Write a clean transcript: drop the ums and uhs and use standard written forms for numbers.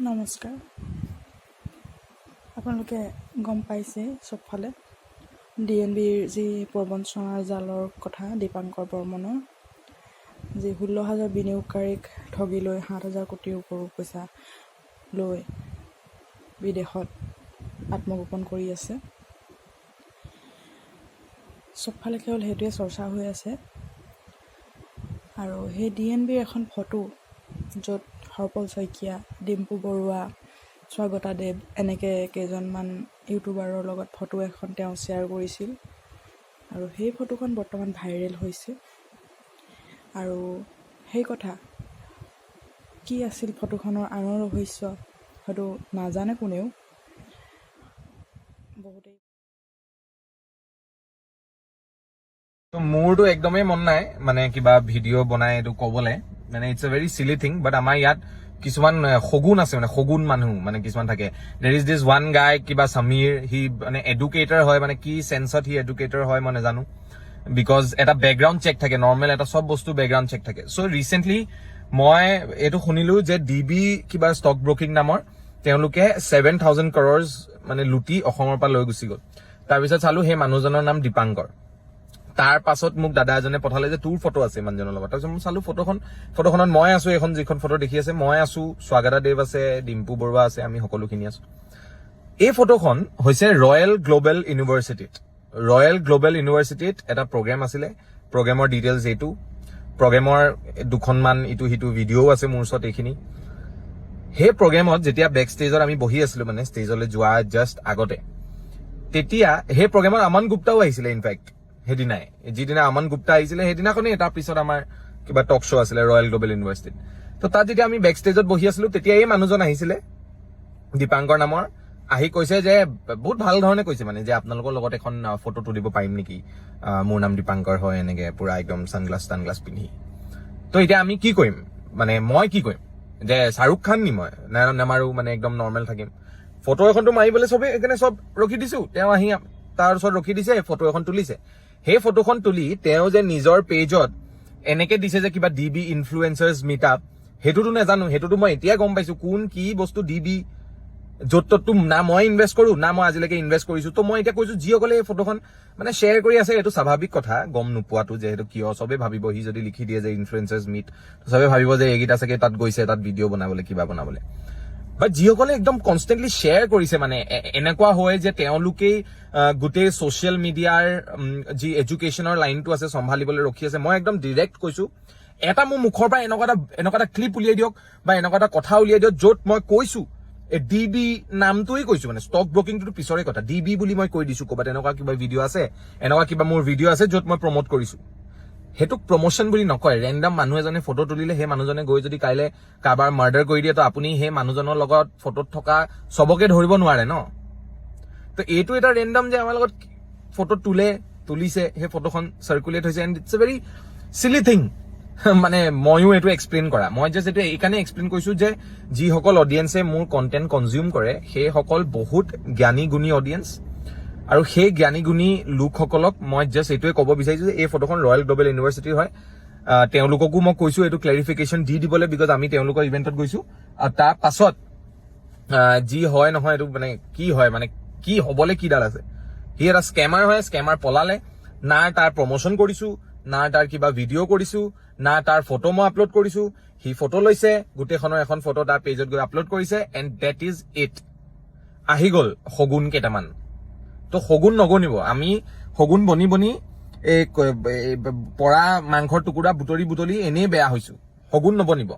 নমস্কাৰ। আপোনালোকে গম পাইছে চবফালে DNBৰ যি প্ৰবঞ্চনাৰ জালৰ কথা, দীপাংকৰ বৰ্মনৰ যি 16,000 বিনিয়োগকাৰীক ঠগি লৈ 7,000 কোটিৰ ওপৰৰ পইচা লৈ বিদেশত আত্মগোপন কৰি আছে। চবফালে কেৱল সেইটোৱে চৰ্চা হৈ আছে। আৰু সেই DNBৰ এখন ফটো য'ত হৰপল শইকীয়া, ডিম্পু বৰুৱা, স্বাগতা দেৱ এনেকৈ কেইজনমান ইউটিউবাৰৰ লগত ফটো এখন তেওঁ শ্বেয়াৰ কৰিছিল আৰু সেই ফটোখন বৰ্তমান ভাইৰেল হৈছে। আৰু সেই কথা কি আছিল ফটোখনৰ আঁৰৰ ৰহস্য হয়তো নাজানে কোনেও। বহুতেই মোৰতো একদমেই মন নাই মানে কিবা ভিডিঅ' বনাই এইটো ক'বলৈ, মানে it's a very chilli thing. But আমাৰ ইয়াত কিছুমান শগুন আছে, মানে শগুন মানুহ মানে কিছুমান থাকে। দেৰ ইজ দিছ ওৱান গাই কিবা সমীৰ, সি মানে এডুকেটাৰ হয়, মানে কি চেন্সত সি এডুকেটাৰ হয় মই নাজানো, বিকজ এটা বেকগ্ৰাউণ্ড চেক থাকে, নৰ্মেল এটা চব বস্তু বেকগ্ৰাউণ্ড চেক থাকে। চ' ৰিচেণ্টলি মই এইটো শুনিলো যে DB কিবা ষ্টক ব্ৰকিং নামৰ তেওঁলোকে 7,000 crores মানে লুটি অসমৰ পৰা লৈ গুচি গ'ল। তাৰপিছত চালো সেই মানুহজনৰ নাম দীপাংকৰ। তাৰ পাছত মোক দাদা এজনে পঠালে যে তোৰ ফটো আছে মানুহজনৰ লগত। তাৰপিছত মই চালো ফটোখনত মই আছো, এখন যিখন ফটো দেখি আছে মই আছো, স্বাগতা দেৱ আছে, ডিম্পু বৰুৱা আছে, আমি সকলোখিনি আছো। এই ফটোখন হৈছে ৰয়েল গ্লোবেল ইউনিভাৰ্চিটিত এটা প্ৰগ্ৰেম আছিলে। প্ৰগ্ৰেমৰ ডিটেইলছ এইটো, প্ৰগ্ৰেমৰ দুখনমান ইটো সিটো ভিডিঅ'ও আছে মোৰ ওচৰত। এইখিনি সেই প্ৰগ্ৰেমত যেতিয়া বেক ষ্টেজত আমি বহি আছিলো, মানে ষ্টেজলৈ যোৱা জাষ্ট আগতে, তেতিয়া সেই প্ৰগ্ৰেমত আমান গুপ্তাও আহিছিলে। ইনফেক্ট সেইদিনাই, যিদিনা আমান গুপ্তা আহিছিলে সেইদিনাখনেই তাৰ পিছত আমাৰ কিবা টক শ্ব' আছিলে ৰয়েল গ্লোবেল ইউনিভাৰ্চিটিত। তো তাত যেতিয়া আমি বেক ষ্টেজত বহি আছিলো, তেতিয়া এই মানুহজন আহিছিলে দীপাংকৰ নামৰ, আহি কৈছে যে বহুত ভাল ধৰণে কৈছে মানে যে আপোনালোকৰ লগত এখন ফটো তুলিব পাৰিম নেকি, মোৰ নাম দীপাংকৰ হয়, এনেকে পুৰা একদম ছানগ্লাছ পিন্ধি। তো এতিয়া আমি কি কৰিম, মানে মই কি কৰিম যে শ্বাহৰুখ খান নি মই নামাৰো, মানে একদম নৰ্মেল থাকিম। ফটো এখনটো মাৰিবলৈ চবেই সেইকাৰণে চব ৰখি দিছো, তেওঁ আহি তাৰ ওচৰত ৰখি দিছে, ফটো এখন তুলিছে। সেই ফটোখন তুলি তেওঁ যে নিজৰ পেজত এনেকে দিছে যে কিবা DB ইনফ্লুৱেঞ্চাৰ্ছ মিট আপ, সেইটোতো নাজানো। সেইটোতো মই এতিয়া গম পাইছো কোন কি বস্তু DB, য'ত ত'ততো না মই ইনভেষ্ট কৰো না মই আজিলৈকে ইনভেষ্ট কৰিছো। তো মই এতিয়া কৈছো যিসকলে এই ফটোখন মানে শ্বেয়াৰ কৰি আছে, এইটো স্বাভাৱিক কথা গম নোপোৱাটো, যে সেইটো কিয় চবে ভাবিব, সি যদি লিখি দিয়ে যে ইনফ্লুৱেঞ্চাৰ্ছ মিট, চবে ভাবিব যে এইকেইটা চাগে তাত গৈছে, তাত ভিডিঅ' বনাবলৈ কিবা বনাবলৈ। বাট যিসকলে একদম কনষ্টেণ্টলি শ্বেয়াৰ কৰিছে, মানে এনেকুৱা হয় যে তেওঁলোকেই গোটেই ছ'চিয়েল মিডিয়াৰ যি এডুকেশ্যনৰ লাইনটো আছে চম্ভালিবলৈ ৰখি আছে। মই একদম ডিৰেক্ট কৈছো, এটা মোৰ মুখৰ পৰা এনেকুৱা এটা ক্লিপ উলিয়াই দিয়ক বা এনেকুৱা এটা কথা উলিয়াই দিয়ক য'ত মই কৈছো DB নামটোৱেই কৈছো, মানে ষ্টক ব্ৰকিংটো পিছৰে কথা, DB বুলি মই কৈ দিছো। ক'ৰবাত এনেকুৱা কিবা ভিডিঅ' আছে, এনেকুৱা কিবা মোৰ ভিডিঅ' আছে য'ত মই প্ৰমোট কৰিছো, সেইটোক প্ৰমোশ্যন বুলি নকয়। ৰেণ্ডম মানুহ এজনে ফটো তুলিলে, সেই মানুহজনে গৈ যদি কাইলে কাৰোবাৰ মাৰ্ডাৰ কৰি দিয়ে, তো আপুনি সেই মানুহজনৰ লগত ফটোত থকা চবকে ধৰিব নোৱাৰে ন। তো এইটো এটা ৰেণ্ডম যে আমাৰ লগত ফটো তুলিছে, সেই ফটোখন চাৰ্কুলেট হৈছে, and it's a very chilli thing. মানে ময়ো এইটো এক্সপ্লেইন কৰা, মই জাষ্ট এইটো এইকাৰণে এক্সপ্লেইন কৰিছো যে যিসকল অডিয়েঞ্চে মোৰ কণ্টেণ্ট কনজিউম কৰে, সেইসকল বহুত জ্ঞানী গুণী অডিয়েঞ্চ। আৰু সেই জ্ঞানী গুণী লোকসকলক মই জাষ্ট এইটোৱে ক'ব বিচাৰিছো যে এই ফটোখন ৰয়েল গ্লোবেল ইউনিভাৰ্চিটিৰ হয়। তেওঁলোককো মই কৈছো এইটো ক্লেৰিফিকেশ্যন দি দিবলৈ, বিকজ আমি তেওঁলোকৰ ইভেণ্টত গৈছো। আৰু তাৰ পাছত যি হয় নহয়, এইটো মানে কি হয়, মানে কি হবলৈ কিডাল আছে। সি এটা স্কেমাৰ হয়, স্কেমাৰ পলালে। না তাৰ প্ৰমোশ্যন কৰিছো, না তাৰ কিবা ভিডিঅ' কৰিছো, না তাৰ ফটো মই আপলোড কৰিছো। সি ফটো লৈছে, গোটেইখনৰ এখন ফটো তাৰ পেজত গৈ আপলোড কৰিছে, এণ্ড ডেট ইজ ইট। আহি গ'ল শগুন কেইটামান। তো শগুন নগনিব, আমি শগুন বনি এই পৰা মাংসৰ টুকুৰা বুটলি এনেই বেয়া হৈছো। শগুন নবনিব।